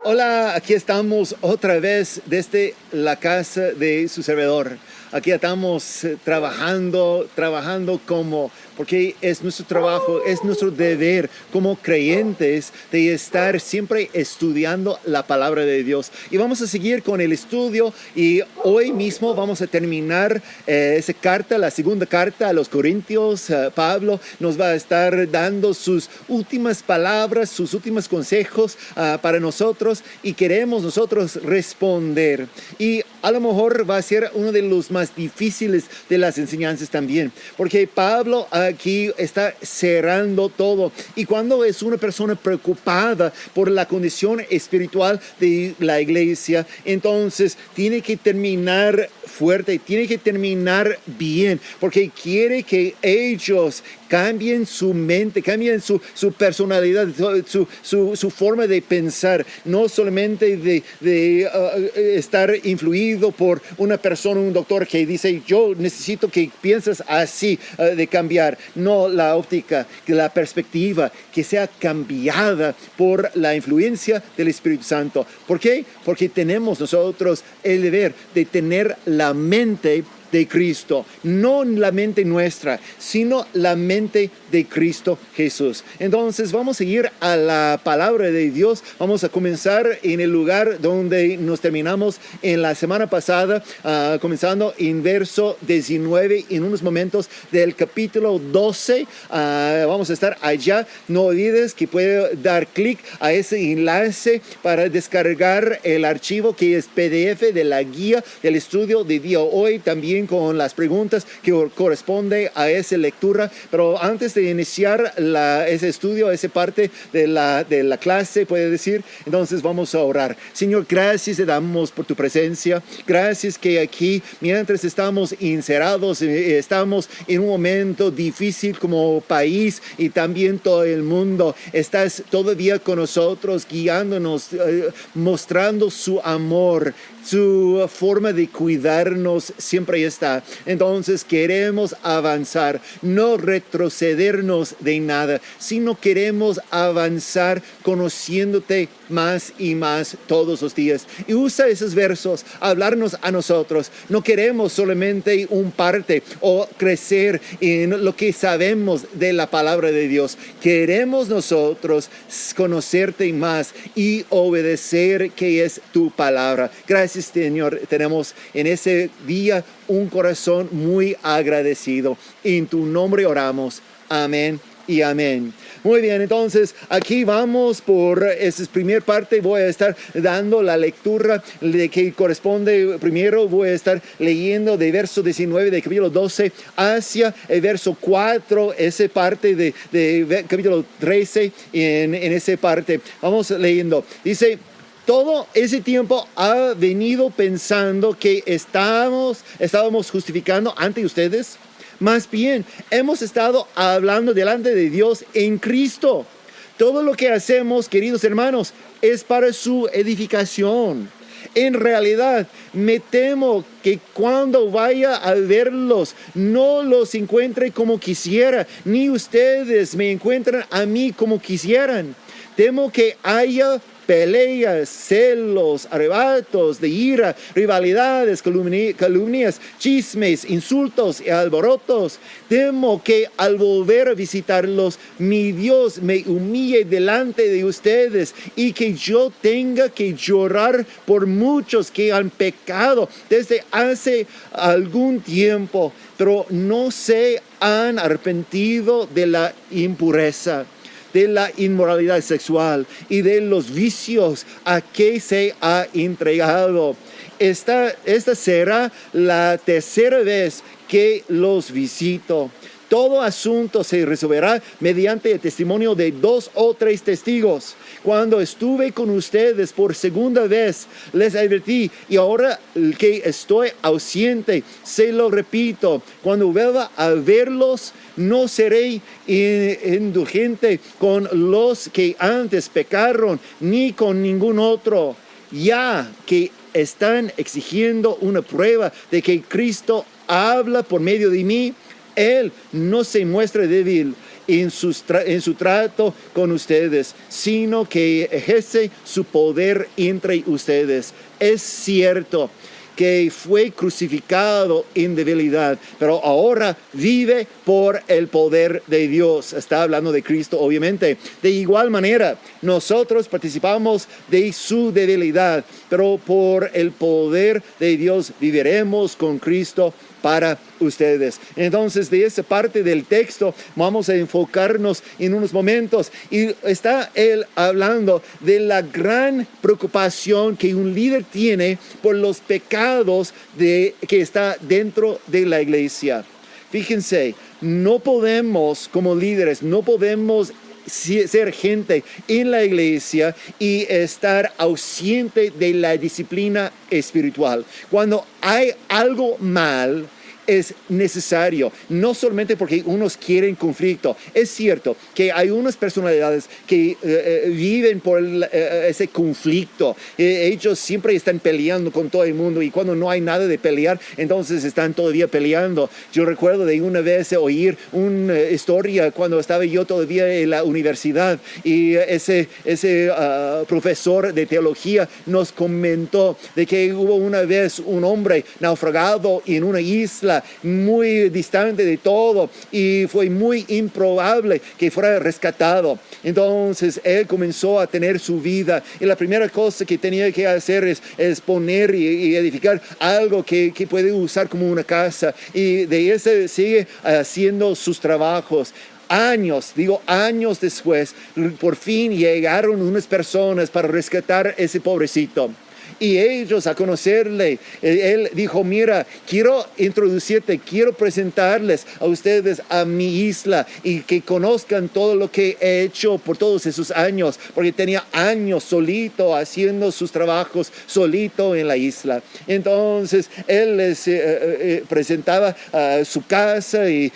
Hola, aquí estamos otra vez desde la casa de su servidor. Aquí estamos trabajando porque es nuestro trabajo, es nuestro deber como creyentes de estar siempre estudiando la palabra de Dios. Y vamos a seguir con el estudio y hoy mismo vamos a terminar esa carta, la segunda carta a los Corintios. Pablo nos va a estar dando sus últimas palabras, sus últimos consejos para nosotros y queremos nosotros responder. Y a lo mejor va a ser uno de los más difíciles de las enseñanzas también, porque Pablo aquí está cerrando todo. Y cuando es una persona preocupada por la condición espiritual de la iglesia, entonces tiene que terminar fuerte, tiene que terminar bien, porque quiere que ellos cambien su mente, cambien su personalidad, su forma de pensar, no solamente de estar influido por una persona, un doctor que dice, yo necesito que pienses así, de cambiar. No, la óptica, la perspectiva, que sea cambiada por la influencia del Espíritu Santo. ¿Por qué? Porque tenemos nosotros el deber de tener la mente de Cristo, no la mente nuestra, sino la mente de Cristo Jesús. Entonces vamos a ir a la palabra de Dios. Vamos a comenzar en el lugar donde nos terminamos en la semana pasada, comenzando en verso 19, en unos momentos del capítulo 12. Vamos a estar allá. No olvides que puedes dar clic a ese enlace para descargar el archivo que es PDF de la guía del estudio de día hoy, también con las preguntas que corresponde a esa lectura. Pero antes de iniciar ese estudio, esa parte de la clase, puede decir, entonces vamos a orar. Señor, gracias te damos por tu presencia. Gracias que aquí, mientras estamos encerrados, estamos en un momento difícil como país y también todo el mundo, estás todavía con nosotros, guiándonos, mostrando su amor. Su forma de cuidarnos siempre está. Entonces queremos avanzar, no retrocedernos de nada, sino queremos avanzar conociéndote más y más todos los días. Y usa esos versos, hablarnos a nosotros. No queremos solamente un parte o crecer en lo que sabemos de la palabra de Dios. Queremos nosotros conocerte más y obedecer que es tu palabra. Gracias, Señor, tenemos en ese día un corazón muy agradecido. En tu nombre oramos. Amén y amén. Muy bien, entonces aquí vamos por esa primera parte. Voy a estar dando la lectura de que corresponde. Primero voy a estar leyendo de verso 19 de capítulo 12 hacia el verso 4, esa parte de capítulo 13 en esa parte. Vamos leyendo. Dice: todo ese tiempo ha venido pensando que estábamos justificando ante ustedes. Más bien, hemos estado hablando delante de Dios en Cristo. Todo lo que hacemos, queridos hermanos, es para su edificación. En realidad, me temo que cuando vaya a verlos, no los encuentre como quisiera, ni ustedes me encuentran a mí como quisieran. Temo que haya peleas, celos, arrebatos de ira, rivalidades, calumnias, chismes, insultos y alborotos. Temo que al volver a visitarlos, mi Dios me humille delante de ustedes y que yo tenga que llorar por muchos que han pecado desde hace algún tiempo, pero no se han arrepentido de la impureza, de la inmoralidad sexual y de los vicios a que se ha entregado. Esta será la tercera vez que los visito. Todo asunto se resolverá mediante el testimonio de 2 o 3 testigos. Cuando estuve con ustedes por segunda vez, les advertí, y ahora que estoy ausente, se lo repito: cuando vuelva a verlos, no seré indulgente con los que antes pecaron, ni con ningún otro, ya que están exigiendo una prueba de que Cristo habla por medio de mí. Él no se muestra débil en su trato con ustedes, sino que ejerce su poder entre ustedes. Es cierto que fue crucificado en debilidad, pero ahora vive por el poder de Dios. Está hablando de Cristo, obviamente. De igual manera, nosotros participamos de su debilidad, pero por el poder de Dios viviremos con Cristo para ustedes. Entonces, de esa parte del texto vamos a enfocarnos en unos momentos, y está él hablando de la gran preocupación que un líder tiene por los pecados que está dentro de la iglesia. Fíjense, no podemos como líderes, no podemos ser gente en la iglesia y estar ausente de la disciplina espiritual. Cuando hay algo mal, es necesario, no solamente porque unos quieren conflicto. Es cierto que hay unas personalidades que viven por ese conflicto. Ellos siempre están peleando con todo el mundo, y cuando no hay nada de pelear, entonces están todavía peleando. Yo recuerdo de una vez oír una historia cuando estaba yo todavía en la universidad, y ese profesor de teología nos comentó de que hubo una vez un hombre naufragado en una isla muy distante de todo, y fue muy improbable que fuera rescatado. Entonces él comenzó a tener su vida, y la primera cosa que tenía que hacer es poner y edificar algo que puede usar como una casa, y de ese sigue haciendo sus trabajos. Años después, por fin llegaron unas personas para rescatar a ese pobrecito. Y ellos, a conocerle, él dijo: mira, quiero introducirte, quiero presentarles a ustedes a mi isla, y que conozcan todo lo que he hecho por todos esos años, porque tenía años solito haciendo sus trabajos, solito en la isla. Entonces él les presentaba su casa, y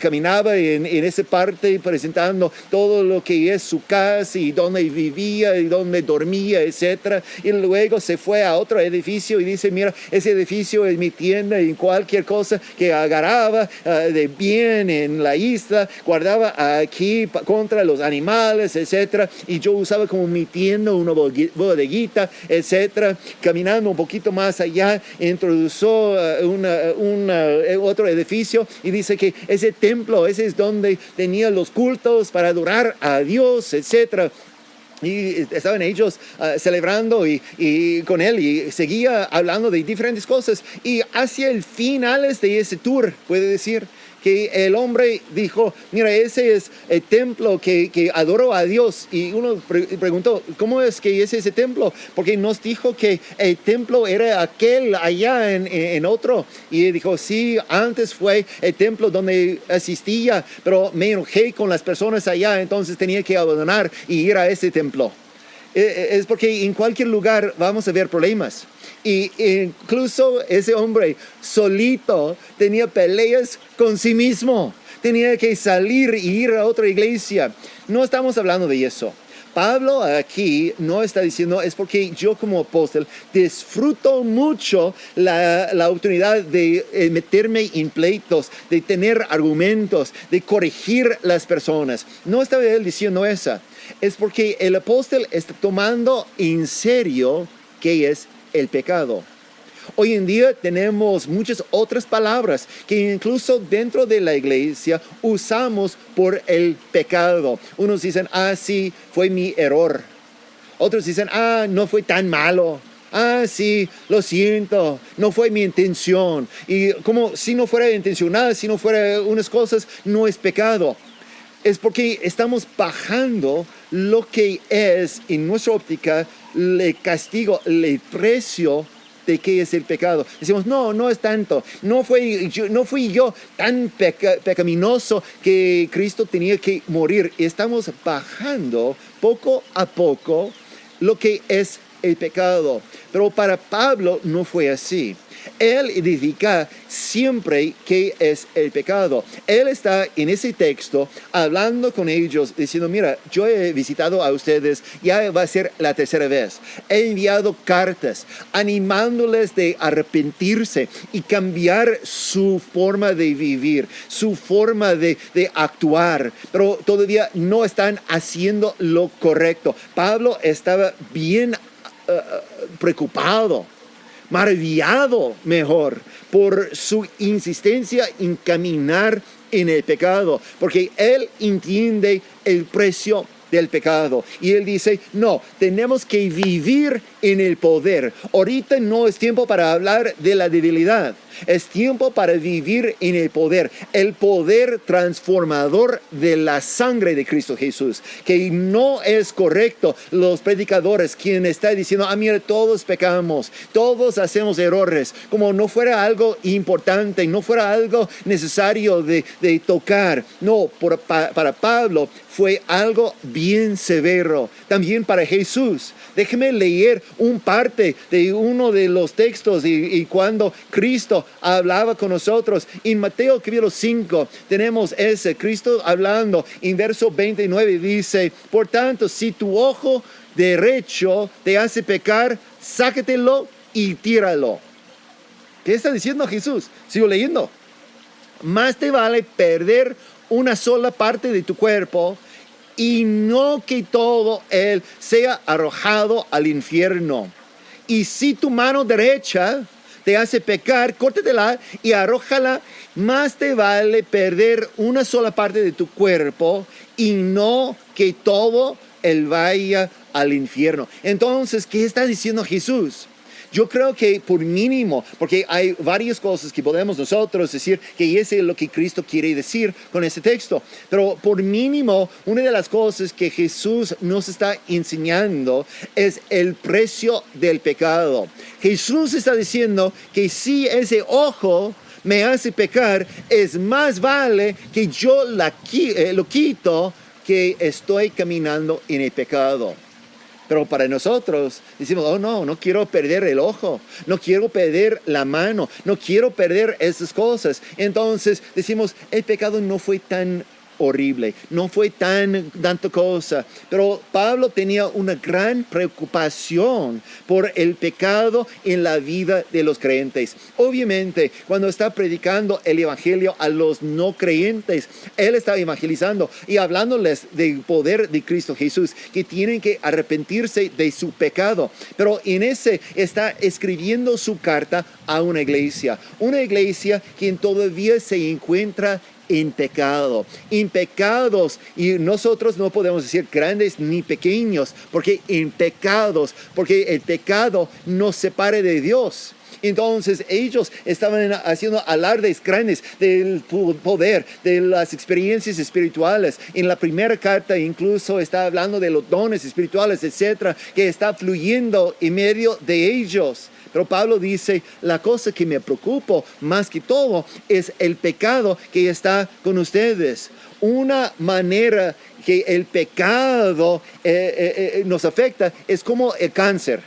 caminaba en esa parte presentando todo lo que es su casa, y dónde vivía y dónde dormía, etc. Y luego se fue a otro edificio y dice: mira, ese edificio es mi tienda, y cualquier cosa que agarraba de bien en la isla, guardaba aquí contra los animales, etcétera, y yo usaba como mi tienda, una bodeguita, etcétera. Caminando un poquito más allá, introdujo otro edificio, y dice que ese templo, ese es donde tenía los cultos para adorar a Dios, etcétera. Y estaban ellos celebrando y con él, y seguía hablando de diferentes cosas. Y hacia el finales de ese tour, puede decir que el hombre dijo: mira, ese es el templo que adoro a Dios. Y uno preguntó: ¿cómo es que es ese templo? Porque nos dijo que el templo era aquel allá en otro. Y él dijo: sí, antes fue el templo donde asistía, pero me enojé con las personas allá, entonces tenía que abandonar y ir a ese templo. Es porque en cualquier lugar vamos a ver problemas. Y incluso ese hombre solito tenía peleas con sí mismo. Tenía que salir y ir a otra iglesia. No estamos hablando de eso. Pablo aquí no está diciendo: es porque yo como apóstol disfruto mucho la oportunidad de meterme en pleitos, de tener argumentos, de corregir las personas. No está él diciendo eso. Es porque el apóstol está tomando en serio qué es el pecado. Hoy en día tenemos muchas otras palabras que incluso dentro de la iglesia usamos por el pecado. Unos dicen: sí, fue mi error. Otros dicen: no fue tan malo. Sí, lo siento, no fue mi intención. Y como si no fuera intencional, si no fuera unas cosas, no es pecado. Es porque estamos bajando lo que es, en nuestra óptica, el castigo, el precio de qué es el pecado. Decimos: no es tanto. No fui yo tan pecaminoso que Cristo tenía que morir. Estamos bajando poco a poco lo que es el pecado. Pero para Pablo no fue así. Él identifica siempre qué es el pecado. Él está en ese texto hablando con ellos, diciendo, mira, yo he visitado a ustedes, ya va a ser la tercera vez. He enviado cartas animándoles de arrepentirse y cambiar su forma de vivir, su forma de actuar, pero todavía no están haciendo lo correcto. Pablo estaba bien preocupado, maravillado mejor por su insistencia en caminar en el pecado, porque él entiende el precio del pecado. Y él dice, no, tenemos que vivir en el poder. Ahorita no es tiempo para hablar de la debilidad. Es tiempo para vivir en el poder transformador de la sangre de Cristo Jesús. Que no es correcto los predicadores quien está diciendo, mira, todos pecamos, todos hacemos errores, como no fuera algo importante, no fuera algo necesario de tocar. No, para Pablo fue algo bien severo. También para Jesús. Déjeme leer un parte de uno de los textos y cuando Cristo hablaba con nosotros. En Mateo capítulo 5 tenemos ese Cristo hablando. En verso 29 dice, por tanto, si tu ojo derecho te hace pecar, sácatelo y tíralo. ¿Qué está diciendo Jesús? Sigo leyendo. Más te vale perder una sola parte de tu cuerpo y no que todo él sea arrojado al infierno. Y si tu mano derecha te hace pecar, córtatela y arrójala. Más te vale perder una sola parte de tu cuerpo y no que todo él vaya al infierno. Entonces, ¿qué está diciendo Jesús? Yo creo que por mínimo, porque hay varias cosas que podemos nosotros decir que eso es lo que Cristo quiere decir con este texto. Pero por mínimo, una de las cosas que Jesús nos está enseñando es el precio del pecado. Jesús está diciendo que si ese ojo me hace pecar, es más vale que yo lo quito que estoy caminando en el pecado. Pero para nosotros decimos, oh no quiero perder el ojo, no quiero perder la mano, no quiero perder esas cosas. Entonces decimos, el pecado no fue tan horrible, no fue tanta cosa. Pero Pablo tenía una gran preocupación por el pecado en la vida de los creyentes. Obviamente, cuando está predicando el evangelio a los no creyentes, él está evangelizando y hablándoles del poder de Cristo Jesús, que tienen que arrepentirse de su pecado. Pero en ese está escribiendo su carta a una iglesia quien todavía se encuentra en pecado, en pecados, y nosotros no podemos decir grandes ni pequeños, porque en pecados, porque el pecado nos separa de Dios. Entonces ellos estaban haciendo alardes grandes del poder, de las experiencias espirituales. En la primera carta incluso está hablando de los dones espirituales, etcétera, que está fluyendo en medio de ellos. Pero Pablo dice, la cosa que me preocupa más que todo es el pecado que está con ustedes. Una manera que el pecado nos afecta es como el cáncer.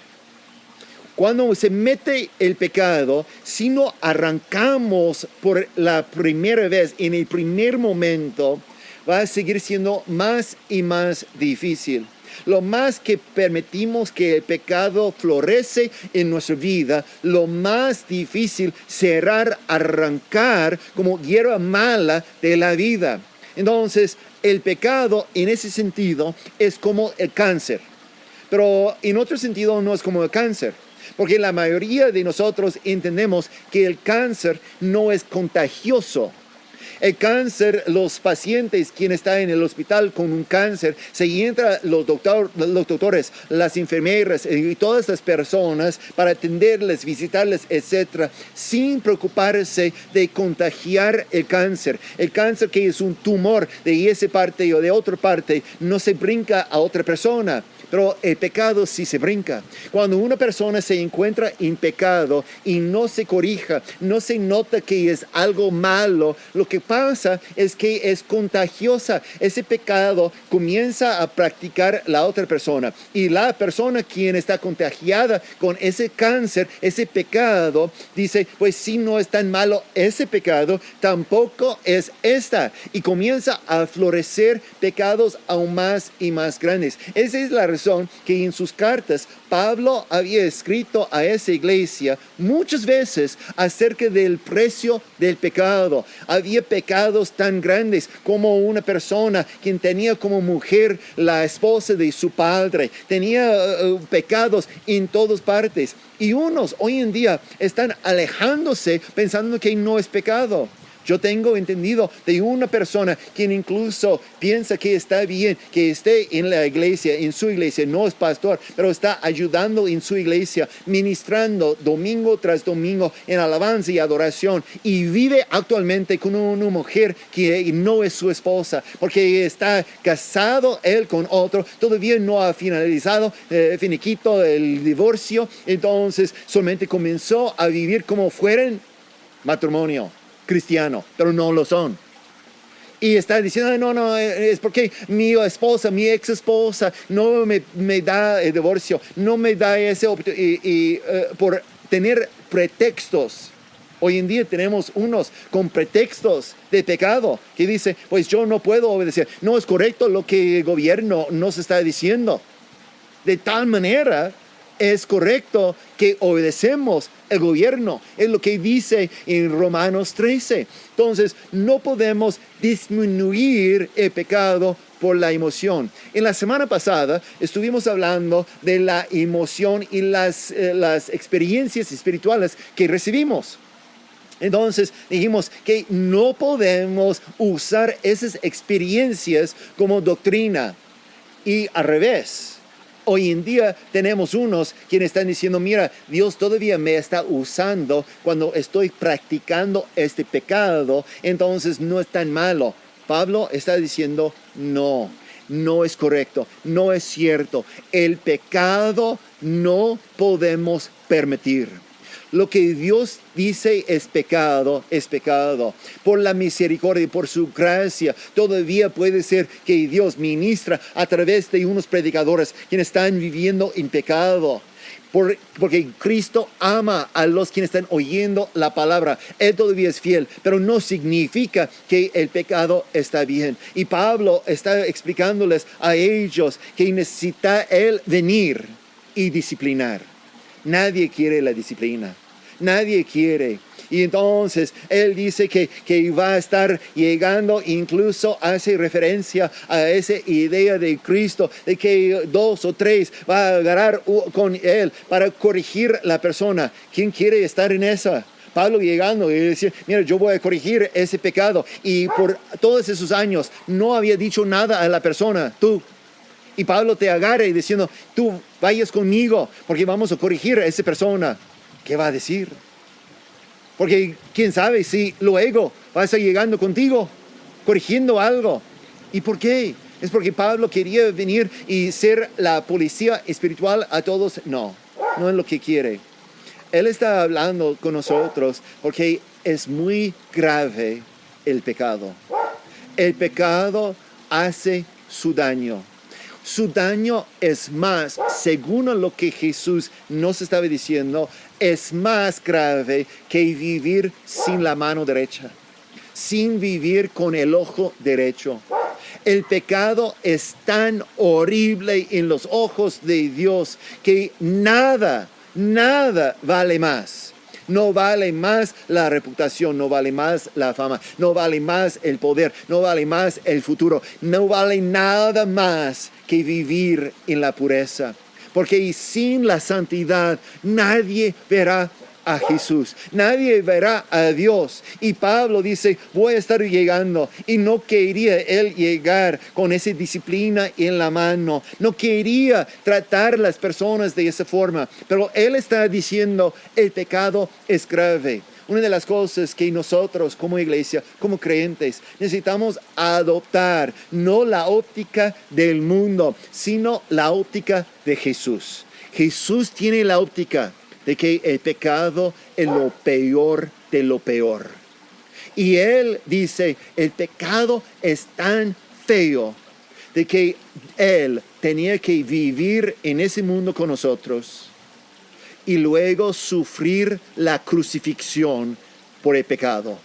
Cuando se mete el pecado, si no arrancamos por la primera vez, en el primer momento, va a seguir siendo más y más difícil. Lo más que permitimos que el pecado florece en nuestra vida, lo más difícil será arrancar como hierba mala de la vida. Entonces, el pecado en ese sentido es como el cáncer. Pero en otro sentido no es como el cáncer. Porque la mayoría de nosotros entendemos que el cáncer no es contagioso. El cáncer, los pacientes, quien está en el hospital con un cáncer, se entra los doctores, las enfermeras y todas las personas para atenderles, visitarles, etcétera, sin preocuparse de contagiar el cáncer. El cáncer, que es un tumor de esa parte o de otra parte, no se brinca a otra persona. Pero el pecado sí se brinca. Cuando una persona se encuentra en pecado y no se corrija, no se nota que es algo malo lo que que pasa es que es contagiosa. Ese pecado comienza a practicar la otra persona. Y la persona quien está contagiada con ese cáncer, ese pecado, dice, pues si no es tan malo ese pecado, tampoco es esta. Y comienza a florecer pecados aún más y más grandes. Esa es la razón que en sus cartas Pablo había escrito a esa iglesia muchas veces acerca del precio del pecado. Había pecados tan grandes como una persona quien tenía como mujer la esposa de su padre. Tenía pecados en todas partes. Y unos hoy en día están alejándose pensando que no es pecado. Yo tengo entendido de una persona quien incluso piensa que está bien que esté en la iglesia, en su iglesia, no es pastor, pero está ayudando en su iglesia, ministrando domingo tras domingo en alabanza y adoración, y vive actualmente con una mujer que no es su esposa, porque está casado él con otro, todavía no ha finalizado, finiquito el divorcio, entonces solamente comenzó a vivir como fueran matrimonio cristiano, pero no lo son. Y está diciendo, no, es porque mi esposa, mi ex esposa, no me da el divorcio, no me da ese por tener pretextos. Hoy en día tenemos unos con pretextos de pecado que dice, pues yo no puedo obedecer. No es correcto lo que el gobierno nos está diciendo. De tal manera es correcto que obedecemos el gobierno. Es lo que dice en Romanos 13. Entonces, no podemos disminuir el pecado por la emoción. En la semana pasada estuvimos hablando de la emoción y las experiencias espirituales que recibimos. Entonces dijimos que no podemos usar esas experiencias como doctrina. Y al revés. Hoy en día tenemos unos quienes están diciendo, mira, Dios todavía me está usando cuando estoy practicando este pecado, entonces no es tan malo. Pablo está diciendo, no es correcto, no es cierto. El pecado no podemos permitir. Lo que Dios dice es pecado, es pecado. Por la misericordia y por su gracia, todavía puede ser que Dios ministra a través de unos predicadores quienes están viviendo en pecado. Porque Cristo ama a los quienes están oyendo la palabra. Él todavía es fiel, pero no significa que el pecado está bien. Y Pablo está explicándoles a ellos que necesita Él venir y disciplinar. Nadie quiere la disciplina. Nadie quiere. Y entonces él dice que va a estar llegando, incluso hace referencia a esa idea de Cristo, de que 2 o 3 va a agarrar con él para corregir la persona. ¿Quién quiere estar en esa? Pablo llegando y decir, mira, yo voy a corregir ese pecado. Y por todos esos años no había dicho nada a la persona, tú. Y Pablo te agarra y diciendo, tú vayas conmigo porque vamos a corregir a esa persona. ¿Qué va a decir? Porque quién sabe si luego va a estar llegando contigo, corrigiendo algo. ¿Y por qué? ¿Es porque Pablo quería venir y ser la policía espiritual a todos? No es lo que quiere. Él está hablando con nosotros porque es muy grave el pecado. El pecado hace su daño. Su daño es más, según lo que Jesús nos estaba diciendo, es más grave que vivir sin la mano derecha, sin vivir con el ojo derecho. El pecado es tan horrible en los ojos de Dios que nada vale más. No vale más la reputación, no vale más la fama, no vale más el poder, no vale más el futuro, no vale nada más que vivir en la pureza. Porque sin la santidad nadie verá a Jesús, nadie verá a Dios. Y Pablo dice, voy a estar llegando, y no quería él llegar con esa disciplina en la mano, no quería tratar a las personas de esa forma, pero él está diciendo, el pecado es grave. Una de las cosas que nosotros como iglesia, como creyentes, necesitamos adoptar, no la óptica del mundo, sino la óptica de Jesús. Jesús tiene la óptica de que el pecado es lo peor de lo peor. Y él dice, el pecado es tan feo de que él tenía que vivir en ese mundo con nosotros y luego sufrir la crucifixión por el pecado.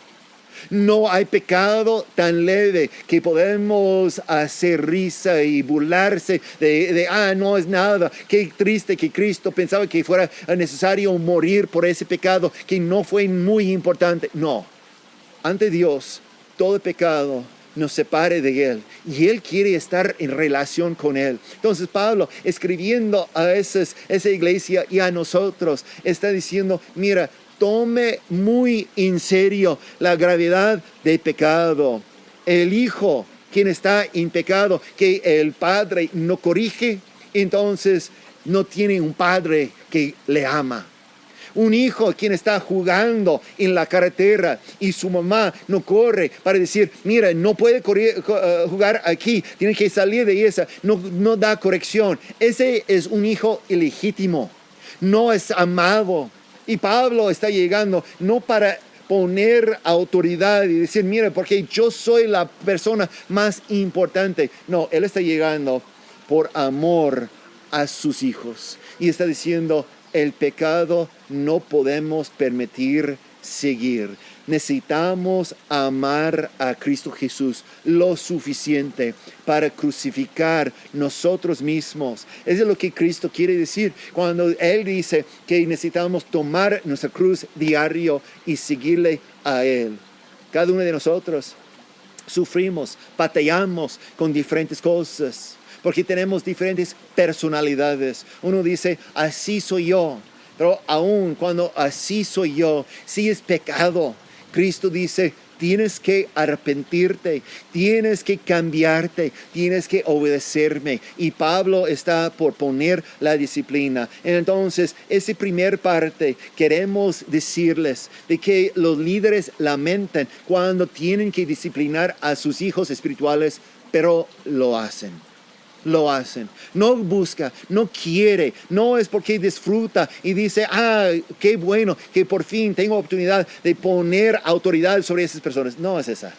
No hay pecado tan leve que podemos hacer risa y burlarse no es nada. Qué triste que Cristo pensaba que fuera necesario morir por ese pecado, que no fue muy importante. No, ante Dios, todo pecado nos separe de Él y Él quiere estar en relación con Él. Entonces Pablo, escribiendo a esa iglesia y a nosotros, está diciendo, mira, tome muy en serio la gravedad del pecado. El hijo, quien está en pecado, que el padre no corrige, entonces no tiene un padre que le ama. Un hijo quien está jugando en la carretera y su mamá no corre para decir, mira, no puede jugar aquí, tiene que salir de esa, no da corrección. Ese es un hijo ilegítimo, no es amado. Y Pablo está llegando no para poner autoridad y decir, mira, porque yo soy la persona más importante. No, él está llegando por amor a sus hijos. Y está diciendo, el pecado no podemos permitir seguir. Necesitamos amar a Cristo Jesús lo suficiente para crucificar nosotros mismos. Eso es lo que Cristo quiere decir cuando Él dice que necesitamos tomar nuestra cruz diario y seguirle a Él. Cada uno de nosotros sufrimos, batallamos con diferentes cosas, porque tenemos diferentes personalidades. Uno dice, así soy yo. Pero aún cuando así soy yo, sí es pecado. Cristo dice, tienes que arrepentirte, tienes que cambiarte, tienes que obedecerme. Y Pablo está por poner la disciplina. Entonces, esa primera parte, queremos decirles de que los líderes lamentan cuando tienen que disciplinar a sus hijos espirituales, pero lo hacen. Lo hacen, no busca, no quiere, no es porque disfruta y dice, qué bueno que por fin tengo oportunidad de poner autoridad sobre esas personas. No es esa,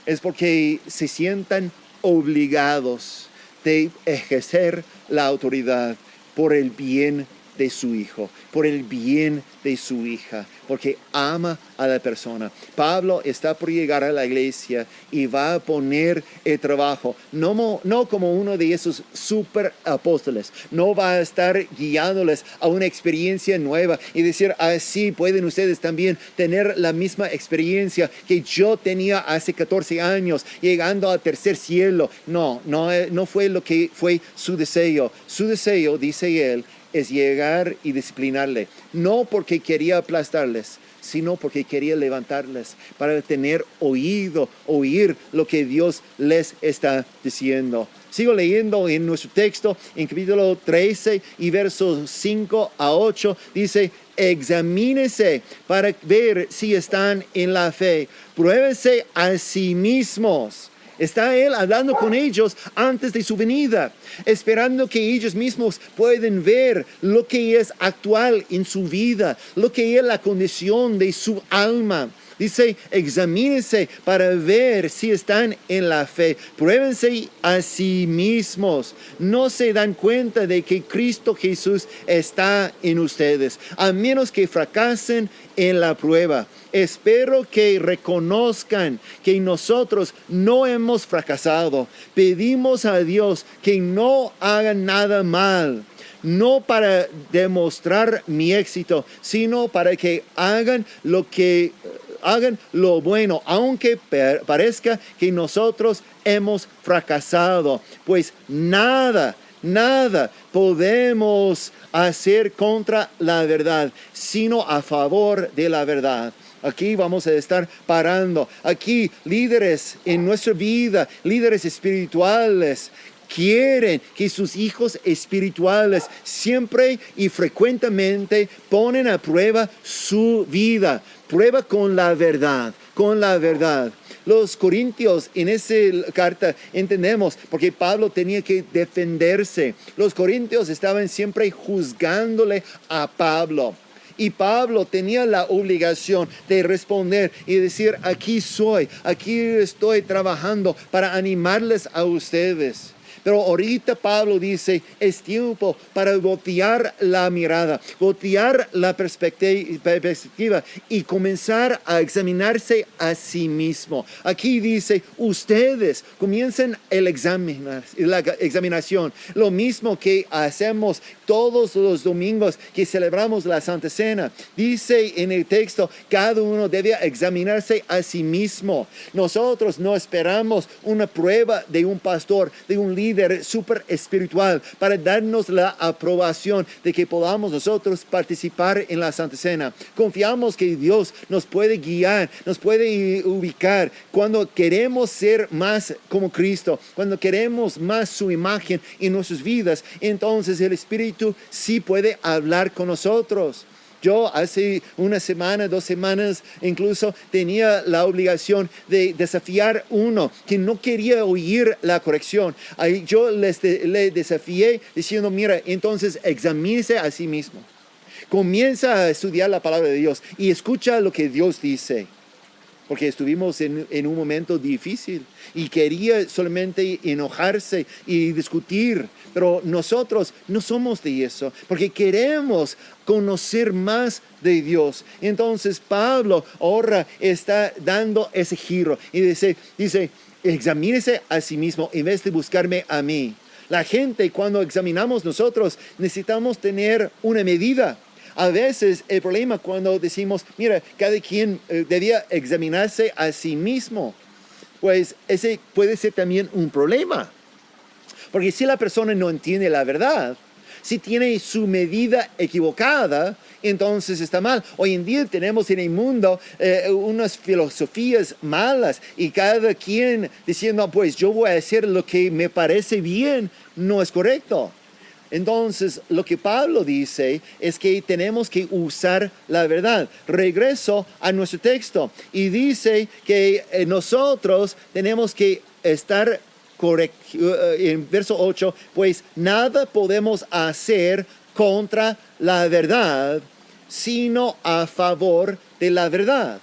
es porque se sientan obligados de ejercer la autoridad por el bien de su hijo, por el bien de su hija, porque ama a la persona. Pablo está por llegar a la iglesia y va a poner el trabajo, no como uno de esos super apóstoles, no va a estar guiándoles a una experiencia nueva y decir, así pueden ustedes también tener la misma experiencia que yo tenía hace 14 años, llegando al tercer cielo. No fue lo que fue su deseo. Su deseo, dice él, es llegar y disciplinarle, no porque quería aplastarles, sino porque quería levantarles para oír lo que Dios les está diciendo. Sigo leyendo en nuestro texto, en capítulo 13 y versos 5 a 8, dice, examínense para ver si están en la fe, pruébense a sí mismos. Está Él hablando con ellos antes de su venida, esperando que ellos mismos puedan ver lo que es actual en su vida, lo que es la condición de su alma. Dice, examínense para ver si están en la fe. Pruébense a sí mismos. No se dan cuenta de que Cristo Jesús está en ustedes, a menos que fracasen en la prueba. Espero que reconozcan que nosotros no hemos fracasado. Pedimos a Dios que no hagan nada mal, no para demostrar mi éxito, sino para que hagan lo bueno, aunque parezca que nosotros hemos fracasado, pues nada podemos hacer contra la verdad, sino a favor de la verdad. Aquí vamos a estar parando. Aquí líderes en nuestra vida, líderes espirituales, quieren que sus hijos espirituales siempre y frecuentemente ponen a prueba su vida. Prueba con la verdad, con la verdad. Los corintios en esa carta entendemos porque Pablo tenía que defenderse. Los corintios estaban siempre juzgándole a Pablo. Y Pablo tenía la obligación de responder y decir, aquí soy, aquí estoy trabajando para animarles a ustedes. Pero ahorita Pablo dice, es tiempo para voltear la mirada, voltear la perspectiva y comenzar a examinarse a sí mismo. Aquí dice, ustedes comiencen la examinación, lo mismo que hacemos todos los domingos que celebramos la Santa Cena. Dice en el texto, cada uno debe examinarse a sí mismo. Nosotros no esperamos una prueba de un pastor, de un líder súper espiritual para darnos la aprobación de que podamos nosotros participar en la Santa Cena. Confiamos que Dios nos puede guiar, nos puede ubicar cuando queremos ser más como Cristo, cuando queremos más su imagen en nuestras vidas. Entonces el Espíritu sí puede hablar con nosotros. Yo hace una semana, 2 semanas, incluso tenía la obligación de desafiar uno que no quería oír la corrección. Ahí yo le desafié diciendo, mira, entonces examínese a sí mismo. Comienza a estudiar la palabra de Dios y escucha lo que Dios dice. Porque estuvimos en un momento difícil y quería solamente enojarse y discutir. Pero nosotros no somos de eso, porque queremos conocer más de Dios. Entonces Pablo ahora está dando ese giro y dice, examínese a sí mismo en vez de buscarme a mí. La gente, cuando examinamos nosotros, necesitamos tener una medida. A veces el problema cuando decimos, mira, cada quien debía examinarse a sí mismo, pues ese puede ser también un problema. Porque si la persona no entiende la verdad, si tiene su medida equivocada, entonces está mal. Hoy en día tenemos en el mundo unas filosofías malas y cada quien diciendo, pues yo voy a hacer lo que me parece bien, no es correcto. Entonces, lo que Pablo dice es que tenemos que usar la verdad. Regreso a nuestro texto y dice que nosotros tenemos que estar en verso 8, pues nada podemos hacer contra la verdad, sino a favor de la verdad.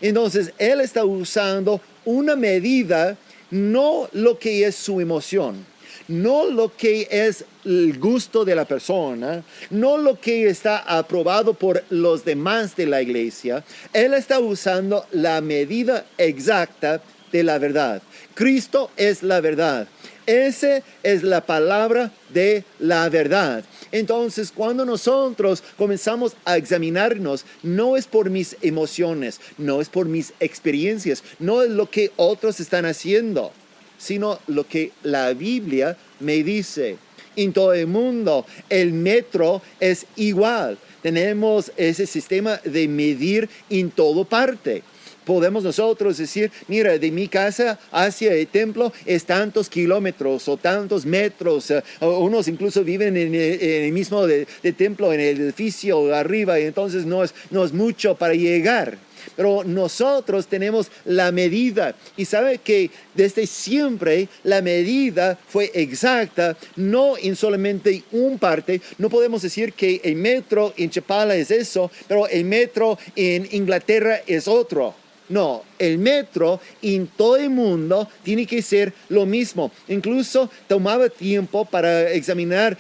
Entonces, él está usando una medida, no lo que es su emoción, no lo que es el gusto de la persona, no lo que está aprobado por los demás de la iglesia. Él está usando la medida exacta de la verdad. Cristo es la verdad. Esa es la palabra de la verdad. Entonces, cuando nosotros comenzamos a examinarnos, no es por mis emociones, no es por mis experiencias, no es lo que otros están haciendo, sino lo que la Biblia me dice. En todo el mundo, el metro es igual. Tenemos ese sistema de medir en toda parte. Podemos nosotros decir, mira, de mi casa hacia el templo es tantos kilómetros o tantos metros. Unos incluso viven en el mismo de templo, en el edificio arriba, y entonces no es mucho para llegar. Pero nosotros tenemos la medida y sabe que desde siempre la medida fue exacta, no en solamente un parte. No podemos decir que el metro en Chapala es eso, pero el metro en Inglaterra es otro. No, el metro en todo el mundo tiene que ser lo mismo. Incluso tomaba tiempo para examinar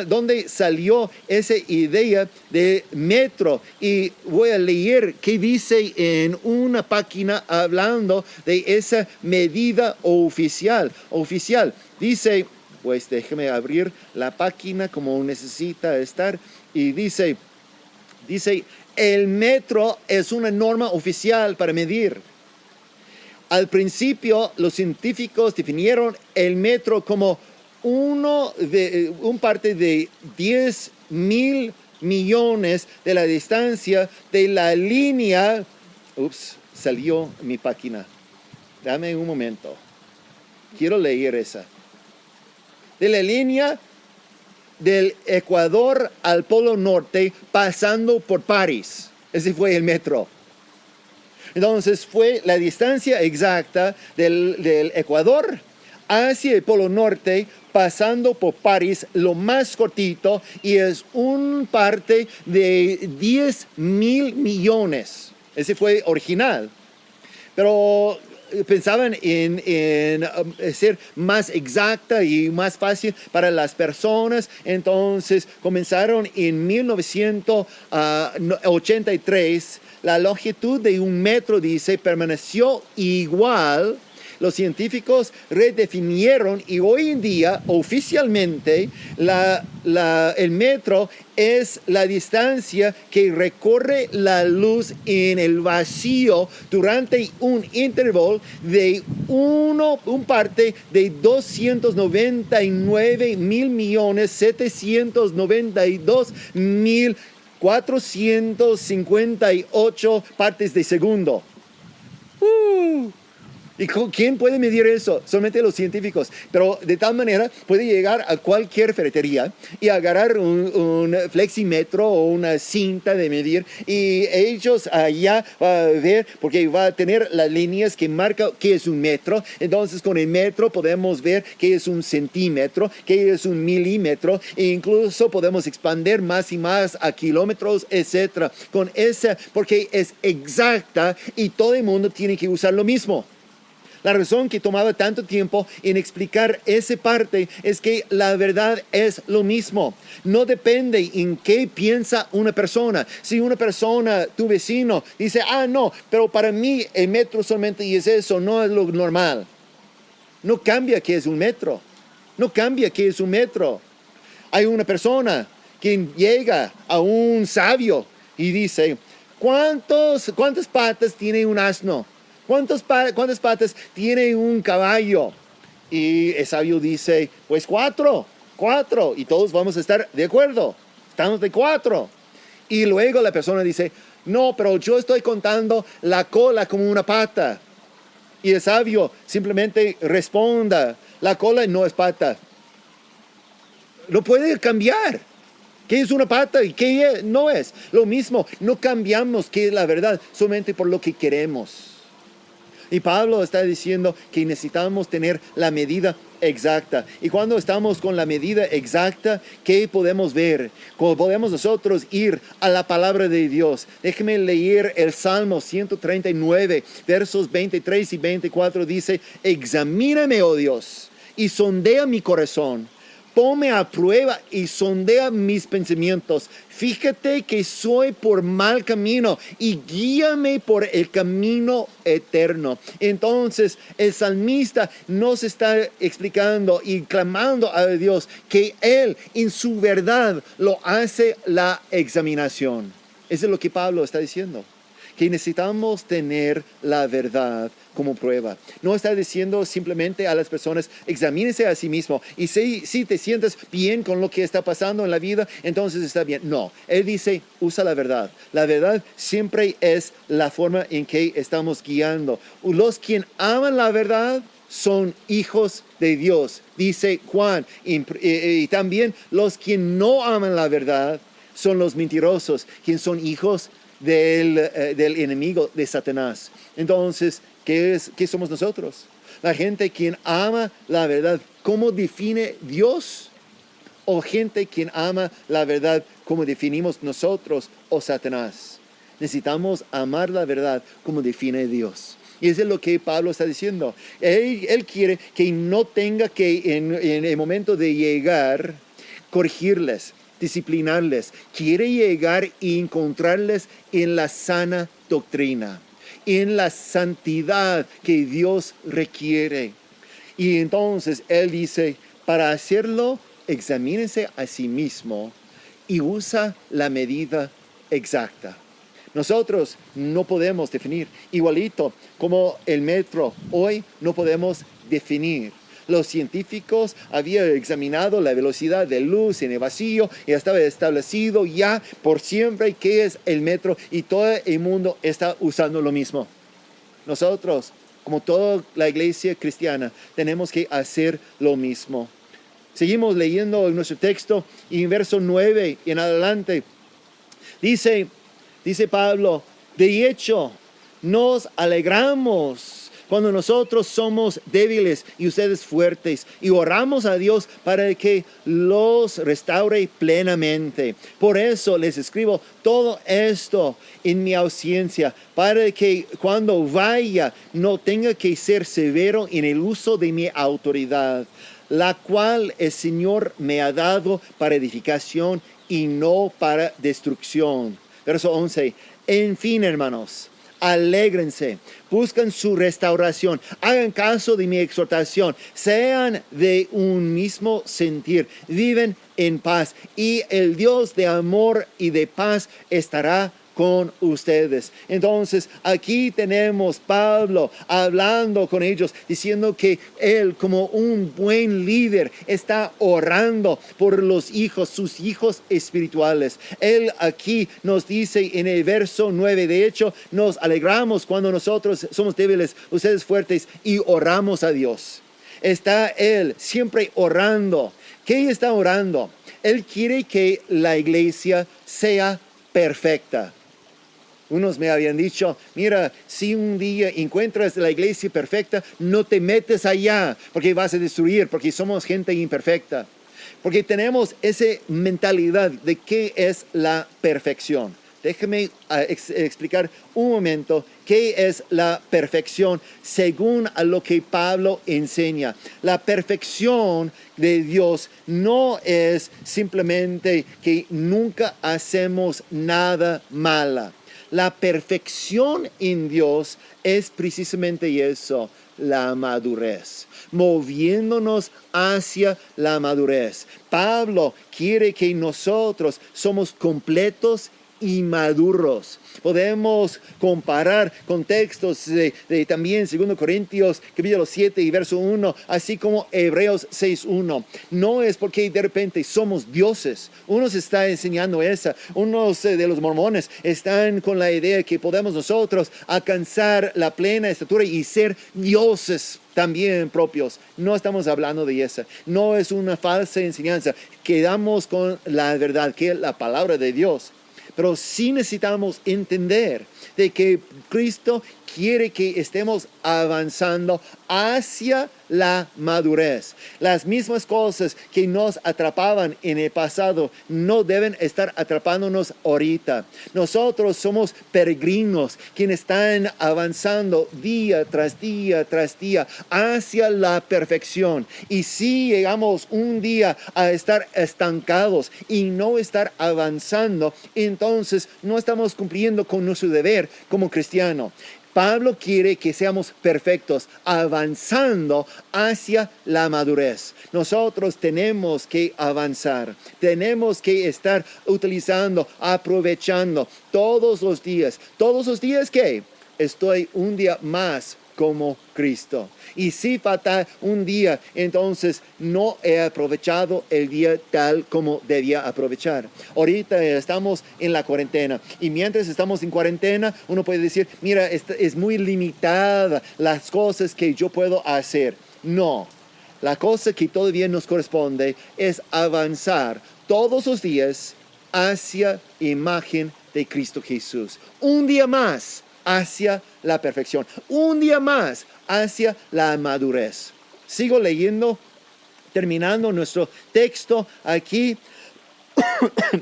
dónde salió esa idea de metro. Y voy a leer qué dice en una página hablando de esa medida oficial. Dice, pues déjeme abrir la página como necesita estar. Y dice, el metro es una norma oficial para medir. Al principio, los científicos definieron el metro como un parte de 10,000 millones de la distancia de la línea. Salió mi página. Dame un momento. Quiero leer esa. De la línea del Ecuador al Polo Norte, pasando por París. Ese fue el metro. Entonces fue la distancia exacta del Ecuador hacia el Polo Norte, pasando por París, lo más cortito, y es un parte de 10,000 millones. Ese fue original. Pero pensaban en ser más exacta y más fácil para las personas. Entonces comenzaron en 1983. La longitud de 1 metro, dice, permaneció igual. Los científicos redefinieron y hoy en día oficialmente el metro es la distancia que recorre la luz en el vacío durante un intervalo de un parte de 299,792,458 partes de segundo. ¿Y quién puede medir eso? Solamente los científicos. Pero de tal manera puede llegar a cualquier ferretería y agarrar un flexímetro o una cinta de medir, y ellos allá van a ver, porque va a tener las líneas que marcan qué es un metro. Entonces con el metro podemos ver qué es un centímetro, qué es un milímetro, e incluso podemos expandir más y más a kilómetros, etc. Con esa, porque es exacta y todo el mundo tiene que usar lo mismo. La razón que tomaba tanto tiempo en explicar esa parte es que la verdad es lo mismo. No depende en qué piensa una persona. Si una persona, tu vecino, dice, no, pero para mí el metro solamente es eso, no es lo normal. No cambia qué es un metro. No cambia qué es un metro. Hay una persona que llega a un sabio y dice, ¿cuántas patas tiene un asno? ¿Cuántas patas tiene un caballo? Y el sabio dice, pues 4. Y todos vamos a estar de acuerdo. Estamos de 4. Y luego la persona dice, no, pero yo estoy contando la cola como una pata. Y el sabio simplemente responda, la cola no es pata. No puede cambiar. ¿Qué es una pata y qué no es? Lo mismo, no cambiamos qué es la verdad solamente por lo que queremos. Y Pablo está diciendo que necesitamos tener la medida exacta. Y cuando estamos con la medida exacta, ¿qué podemos ver? ¿Cómo podemos nosotros ir a la palabra de Dios? Déjeme leer el Salmo 139, versos 23 y 24. Dice, examíname, oh Dios, y sondea mi corazón. Ponme a prueba y sondea mis pensamientos. Fíjate que soy por mal camino y guíame por el camino eterno. Entonces el salmista nos está explicando y clamando a Dios que Él en su verdad lo hace la examinación. Eso es lo que Pablo está diciendo, que necesitamos tener la verdad como prueba. No está diciendo simplemente a las personas, examínese a sí mismo, y si te sientes bien con lo que está pasando en la vida, entonces está bien. No, él dice, usa la verdad. La verdad siempre es la forma en que estamos guiando. Los quien aman la verdad son hijos de Dios, dice Juan. Y también los quien no aman la verdad son los mentirosos, quienes son hijos del enemigo de Satanás. Entonces, ¿qué somos nosotros? La gente quien ama la verdad. ¿Cómo define Dios? O gente quien ama la verdad, ¿cómo definimos nosotros o Satanás? Necesitamos amar la verdad como define Dios. Y eso es lo que Pablo está diciendo. Él quiere que no tenga que en el momento de llegar corregirles, disciplinarles. Quiere llegar y encontrarles en la sana doctrina, en la santidad que Dios requiere. Y entonces él dice, para hacerlo, examínese a sí mismo y usa la medida exacta. Nosotros no podemos definir, igualito como el metro, hoy no podemos definir. Los científicos habían examinado la velocidad de luz en el vacío y estaba establecido ya por siempre qué es el metro, y todo el mundo está usando lo mismo. Nosotros, como toda la iglesia cristiana, tenemos que hacer lo mismo. Seguimos leyendo en nuestro texto y en verso 9 en adelante dice Pablo, de hecho, nos alegramos cuando nosotros somos débiles y ustedes fuertes, y oramos a Dios para que los restaure plenamente. Por eso les escribo todo esto en mi ausencia, para que cuando vaya no tenga que ser severo en el uso de mi autoridad, la cual el Señor me ha dado para edificación y no para destrucción. Verso 11. En fin, hermanos, alégrense, buscan su restauración, hagan caso de mi exhortación, sean de un mismo sentir, viven en paz, y el Dios de amor y de paz estará con ustedes. Entonces aquí tenemos Pablo hablando con ellos, diciendo que él, como un buen líder, está orando por los hijos, sus hijos espirituales. Él aquí nos dice en el verso 9, de hecho, nos alegramos cuando nosotros somos débiles, ustedes fuertes, y oramos a Dios. Está él siempre orando. ¿Qué está orando? Él quiere que la iglesia sea perfecta. Unos me habían dicho, mira, si un día encuentras la iglesia perfecta, no te metes allá, porque vas a destruir, porque somos gente imperfecta. Porque tenemos esa mentalidad de qué es la perfección. Déjeme explicar un momento qué es la perfección según a lo que Pablo enseña. La perfección de Dios no es simplemente que nunca hacemos nada malo. La perfección en Dios es precisamente eso, la madurez, moviéndonos hacia la madurez. Pablo quiere que nosotros somos completos y maduros. Podemos comparar con textos de también 2 Corintios capítulo 7 y verso 1, así como Hebreos 6:1. No es porque de repente somos dioses. Unos están enseñando esa. Unos de los mormones están con la idea que podemos nosotros alcanzar la plena estatura y ser dioses también propios. No estamos hablando de esa. No es una falsa enseñanza. Quedamos con la verdad, que es la palabra de Dios. Pero sí necesitamos entender de que Cristo quiere que estemos avanzando hacia la madurez. Las mismas cosas que nos atrapaban en el pasado no deben estar atrapándonos ahorita. Nosotros somos peregrinos quienes están avanzando día tras día tras día hacia la perfección. Y si llegamos un día a estar estancados y no estar avanzando, entonces no estamos cumpliendo con nuestro deber como cristiano. Pablo quiere que seamos perfectos, avanzando hacia la madurez. Nosotros tenemos que avanzar, tenemos que estar utilizando, aprovechando todos los días. ¿Todos los días qué? Estoy un día más como Cristo. Y si falta un día, entonces no he aprovechado el día tal como debía aprovechar. Ahorita estamos en la cuarentena, y mientras estamos en cuarentena, uno puede decir, mira, es muy limitada las cosas que yo puedo hacer. No, la cosa que todavía nos corresponde es avanzar todos los días hacia imagen de Cristo Jesús. Un día más hacia la perfección, un día más hacia la madurez. Sigo leyendo, terminando nuestro texto aquí,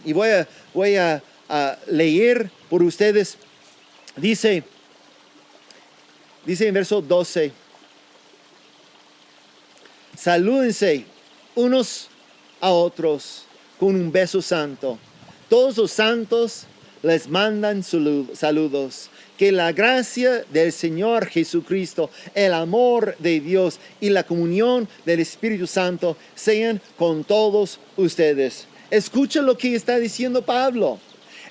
y voy a leer por ustedes. Dice en verso 12, salúdense unos a otros con un beso santo. Todos los santos les mandan saludos. Que la gracia del Señor Jesucristo, el amor de Dios y la comunión del Espíritu Santo sean con todos ustedes. Escucha lo que está diciendo Pablo.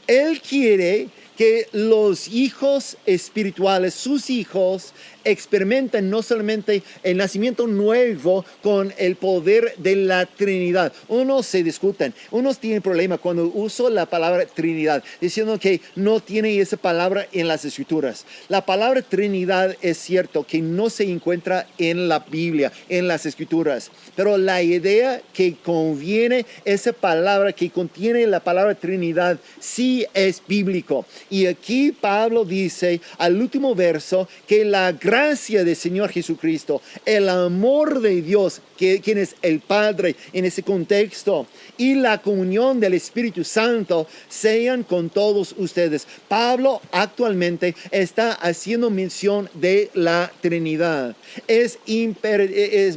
Él quiere que los hijos espirituales, sus hijos, experimenten no solamente el nacimiento nuevo con el poder de la Trinidad. Unos se discuten, unos tienen problema cuando uso la palabra Trinidad, diciendo que no tiene esa palabra en las Escrituras. La palabra Trinidad es cierto que no se encuentra en la Biblia, en las Escrituras, pero la idea que conviene esa palabra, que contiene la palabra Trinidad, sí es bíblico. Y aquí Pablo dice al último verso que la gracia del Señor Jesucristo, el amor de Dios, quien es el Padre en ese contexto, y la comunión del Espíritu Santo sean con todos ustedes. Pablo actualmente está haciendo mención de la Trinidad. Es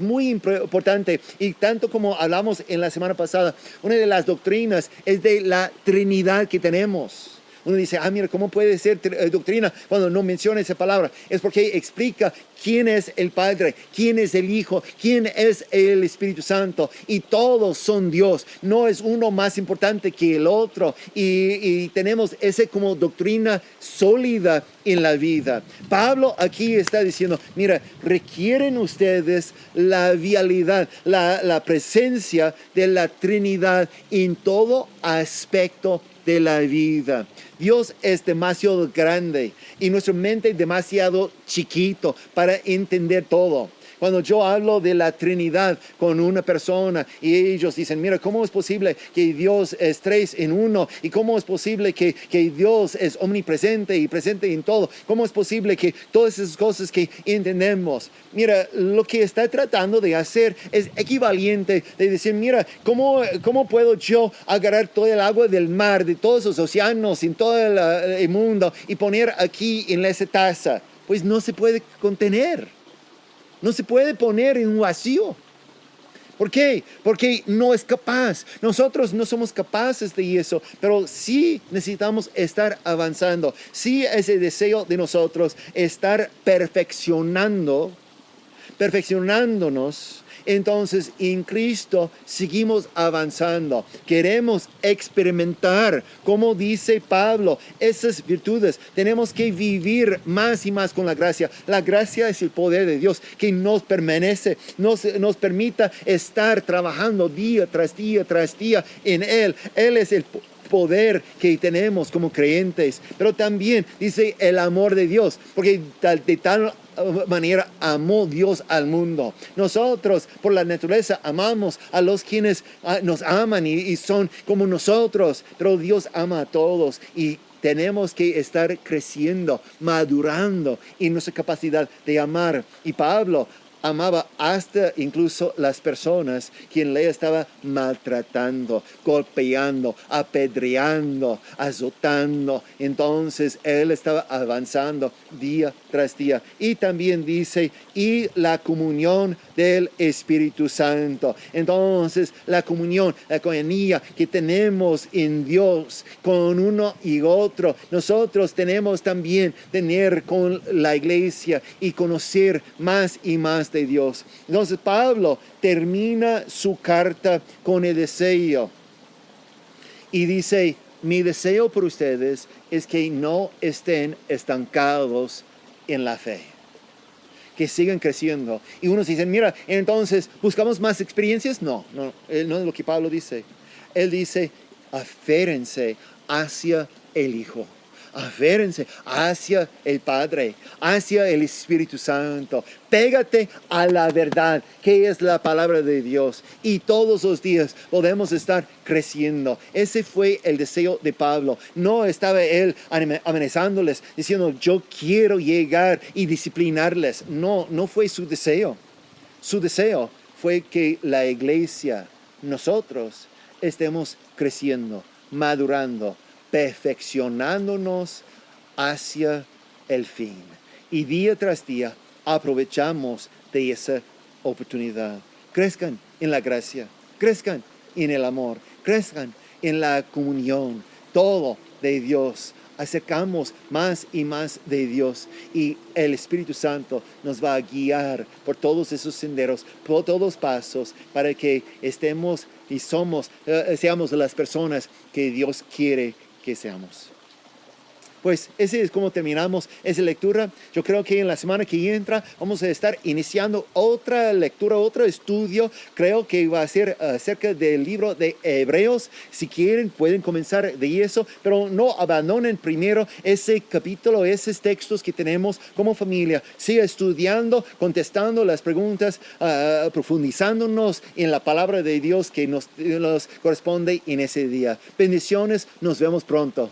muy importante, y tanto como hablamos en la semana pasada, una de las doctrinas es de la Trinidad que tenemos. Uno dice, mira, ¿cómo puede ser doctrina cuando no menciona esa palabra? Es porque explica quién es el Padre, quién es el Hijo, quién es el Espíritu Santo. Y todos son Dios. No es uno más importante que el otro. Y tenemos esa como doctrina sólida en la vida. Pablo aquí está diciendo, mira, requieren ustedes la vialidad, la presencia de la Trinidad en todo aspecto de la vida. Dios es demasiado grande y nuestra mente demasiado chiquito para entender todo. Cuando yo hablo de la Trinidad con una persona y ellos dicen, mira, ¿cómo es posible que Dios es 3 en 1? ¿Y cómo es posible que Dios es omnipresente y presente en todo? ¿Cómo es posible que todas esas cosas que entendemos? Mira, lo que está tratando de hacer es equivalente de decir, mira, ¿cómo puedo yo agarrar todo el agua del mar, de todos los océanos, en todo el mundo y poner aquí en esa taza? Pues no se puede contener. No se puede poner en un vacío. ¿Por qué? Porque no es capaz. Nosotros no somos capaces de eso, pero sí necesitamos estar avanzando. Sí es el deseo de nosotros estar perfeccionándonos. Entonces, en Cristo seguimos avanzando. Queremos experimentar, como dice Pablo, esas virtudes. Tenemos que vivir más y más con la gracia. La gracia es el poder de Dios que nos permanece, nos permita estar trabajando día tras día tras día en Él. Él es el poder que tenemos como creyentes, pero también dice el amor de Dios, porque de tal manera amó Dios al mundo. Nosotros por la naturaleza amamos a los quienes nos aman y son como nosotros, pero Dios ama a todos y tenemos que estar creciendo, madurando en nuestra capacidad de amar. Y Pablo amaba hasta incluso las personas quien le estaba maltratando, golpeando, apedreando, azotando. Entonces él estaba avanzando día tras día. Y también dice, y la comunión del Espíritu Santo. Entonces la comunión, la coinonía que tenemos en Dios con uno y otro, nosotros tenemos también tener con la iglesia y conocer más y más de Dios. Entonces Pablo termina su carta con el deseo y dice, mi deseo por ustedes es que no estén estancados en la fe, que sigan creciendo. Y unos dicen, mira, entonces, ¿buscamos más experiencias? No es lo que Pablo dice. Él dice, aférense hacia el Hijo. Aférense hacia el Padre, hacia el Espíritu Santo. Pégate a la verdad, que es la palabra de Dios. Y todos los días podemos estar creciendo. Ese fue el deseo de Pablo. No estaba él amenazándoles, diciendo, yo quiero llegar y disciplinarles. No fue su deseo. Su deseo fue que la iglesia, nosotros, estemos creciendo, madurando, perfeccionándonos hacia el fin. Y día tras día aprovechamos de esa oportunidad. Crezcan en la gracia, crezcan en el amor, crezcan en la comunión, todo de Dios. Acercamos más y más de Dios y el Espíritu Santo nos va a guiar por todos esos senderos, por todos los pasos, para que estemos y seamos las personas que Dios quiere que seamos. Pues ese es como terminamos esa lectura. Yo creo que en la semana que entra vamos a estar iniciando otra lectura, otro estudio. Creo que va a ser acerca del libro de Hebreos. Si quieren pueden comenzar de eso, pero no abandonen primero ese capítulo, esos textos que tenemos como familia. Siga estudiando, contestando las preguntas, profundizándonos en la palabra de Dios que nos corresponde en ese día. Bendiciones, nos vemos pronto.